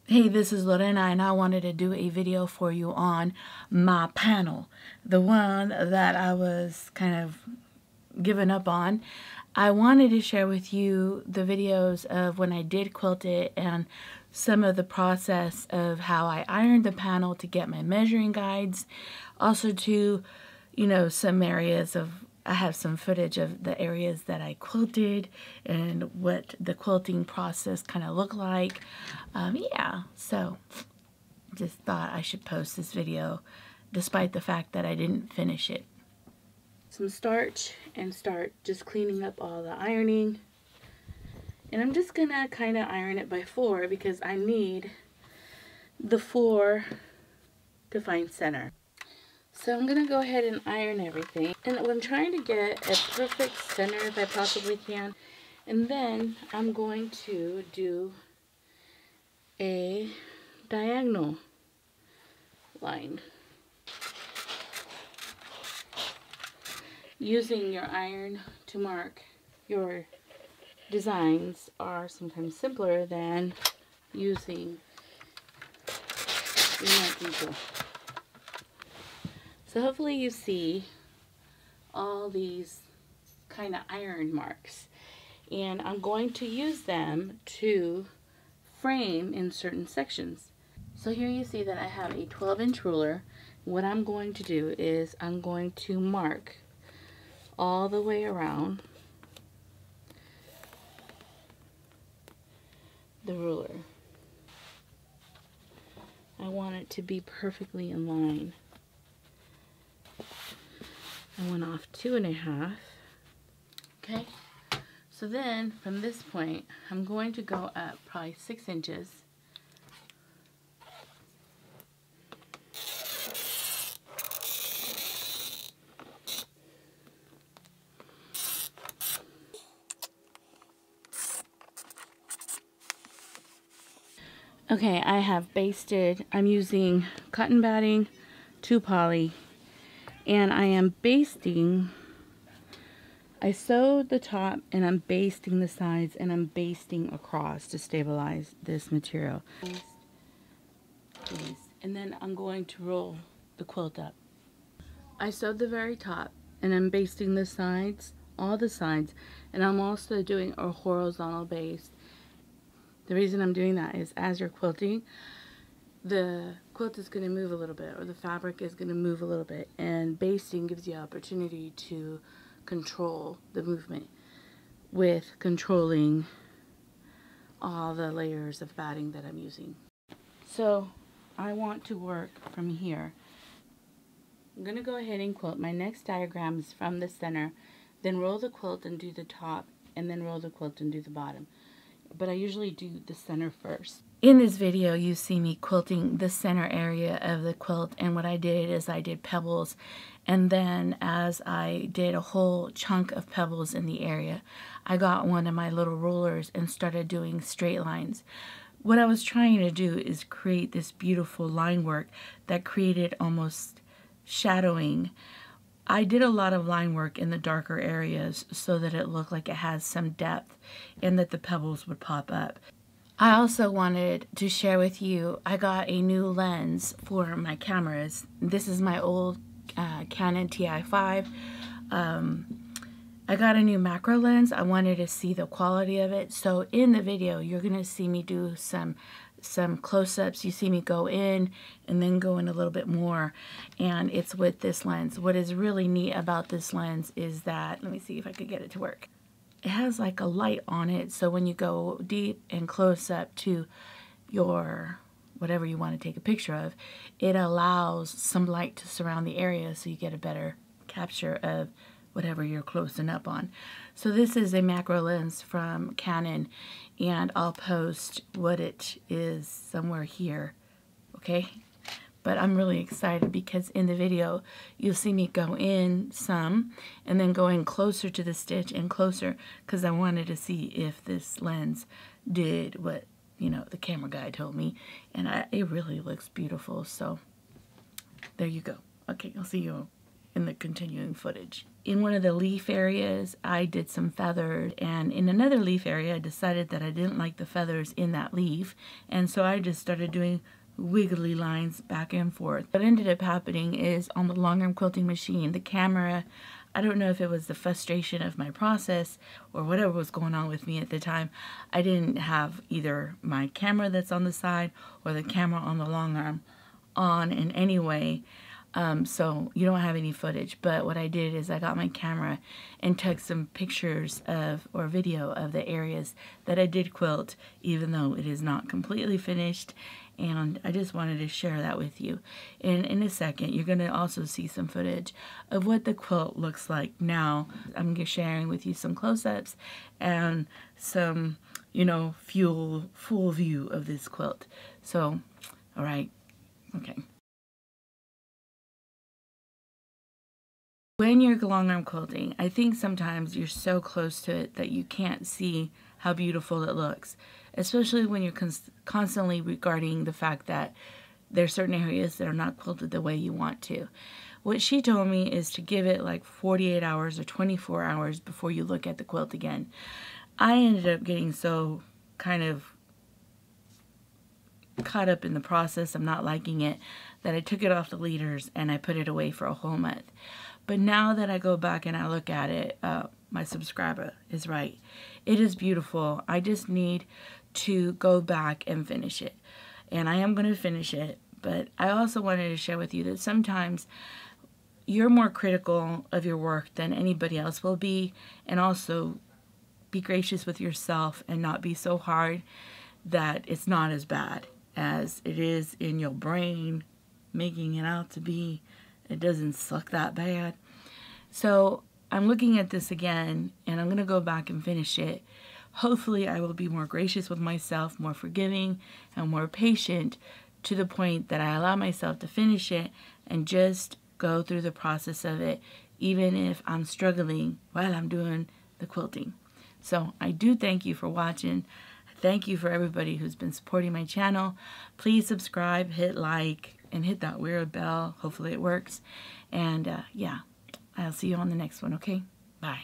Hey, this is Lorena, and I wanted to do a video for you on my panel, the one that I was kind of giving up on. I wanted to share with you the videos of when I did quilt it and some of the process of how I ironed the panel to get my measuring guides. Also to, some areas of, I have some footage of the areas that I quilted and what the quilting process kind of looked like. Yeah, so just thought I should post this video despite the fact that I didn't finish it. Some starch and start just cleaning up all the ironing. And I'm just gonna kind of iron it by 4 because I need the 4 to find center. So I'm going to go ahead and iron everything. And I'm trying to get a perfect center if I possibly can. And then I'm going to do a diagonal line. Using your iron to mark your designs are sometimes simpler than using your marking tool. So hopefully you see all these kind of iron marks, and I'm going to use them to frame in certain sections. So here you see that I have a 12-inch ruler. What I'm going to do is I'm going to mark all the way around the ruler. I want it to be perfectly in line. I went off 2.5. Okay, so then from this point I'm going to go up probably 6 inches. Okay, I have basted. I'm using cotton batting, 2 poly, and I am basting. I sewed the top and I'm basting the sides and I'm basting across to stabilize this material. And then I'm going to roll the quilt up. I sewed the very top and I'm basting the sides, all the sides, and I'm also doing a horizontal base. The reason I'm doing that is as you're quilting, the quilt is going to move a little bit, or the fabric is going to move a little bit, and basting gives you opportunity to control the movement with controlling all the layers of batting that I'm using. So I want to work from here. I'm going to go ahead and quilt. My next diagram is from the center, then roll the quilt and do the top, and then roll the quilt and do the bottom. But I usually do the center first. In this video, you see me quilting the center area of the quilt, and what I did is I did pebbles, and then as I did a whole chunk of pebbles in the area, I got one of my little rulers and started doing straight lines. What I was trying to do is create this beautiful line work that created almost shadowing. I did a lot of line work in the darker areas so that it looked like it has some depth and that the pebbles would pop up. I also wanted to share with you, I got a new lens for my cameras. This is my old Canon TI5. I got a new macro lens. I wanted to see the quality of it. So in the video, you're going to see me do some close-ups. You see me go in and then go in a little bit more, and it's with this lens. What is really neat about this lens is that, let me see if I could get it to work. It has like a light on it, so when you go deep and close up to your whatever you want to take a picture of, it allows some light to surround the area so you get a better capture of whatever you're closing up on. So this is a macro lens from Canon, and I'll post what it is somewhere here, okay? But I'm really excited because in the video you'll see me go in some and then going closer to the stitch and closer, because I wanted to see if this lens did what, the camera guy told me, and it really looks beautiful. So there you go. Okay, I'll see you in the continuing footage. In one of the leaf areas, I did some feathers, and in another leaf area, I decided that I didn't like the feathers in that leaf, and so I just started doing wiggly lines back and forth. What ended up happening is on the long arm quilting machine, the camera, I don't know if it was the frustration of my process or whatever was going on with me at the time, I didn't have either my camera that's on the side or the camera on the long arm on in any way. So you don't have any footage, but what I did is I got my camera and took some pictures of, or video of, the areas that I did quilt, even though it is not completely finished, and I just wanted to share that with you. And in a second, you're going to also see some footage of what the quilt looks like now. I'm sharing with you some close-ups and some, you know, full view of this quilt. So, all right, okay. When you're long arm quilting, I think sometimes you're so close to it that you can't see how beautiful it looks, especially when you're constantly regarding the fact that there's certain areas that are not quilted the way you want to. What she told me is to give it like 48 hours or 24 hours before you look at the quilt again. I ended up getting so kind of caught up in the process of not liking it that I took it off the leaders and I put it away for a whole month. But now that I go back and I look at it, my subscriber is right. It is beautiful. I just need to go back and finish it. And I am going to finish it. But I also wanted to share with you that sometimes you're more critical of your work than anybody else will be. And also be gracious with yourself and not be so hard that it's not as bad as it is in your brain making it out to be. It doesn't suck that bad. So I'm looking at this again, and I'm going to go back and finish it. Hopefully I will be more gracious with myself, more forgiving, and more patient, to the point that I allow myself to finish it and just go through the process of it, even if I'm struggling while I'm doing the quilting. So I do thank you for watching. Thank you for everybody who's been supporting my channel. Please subscribe, hit like, and hit that weird bell. Hopefully it works. And yeah, I'll see you on the next one, okay? Bye.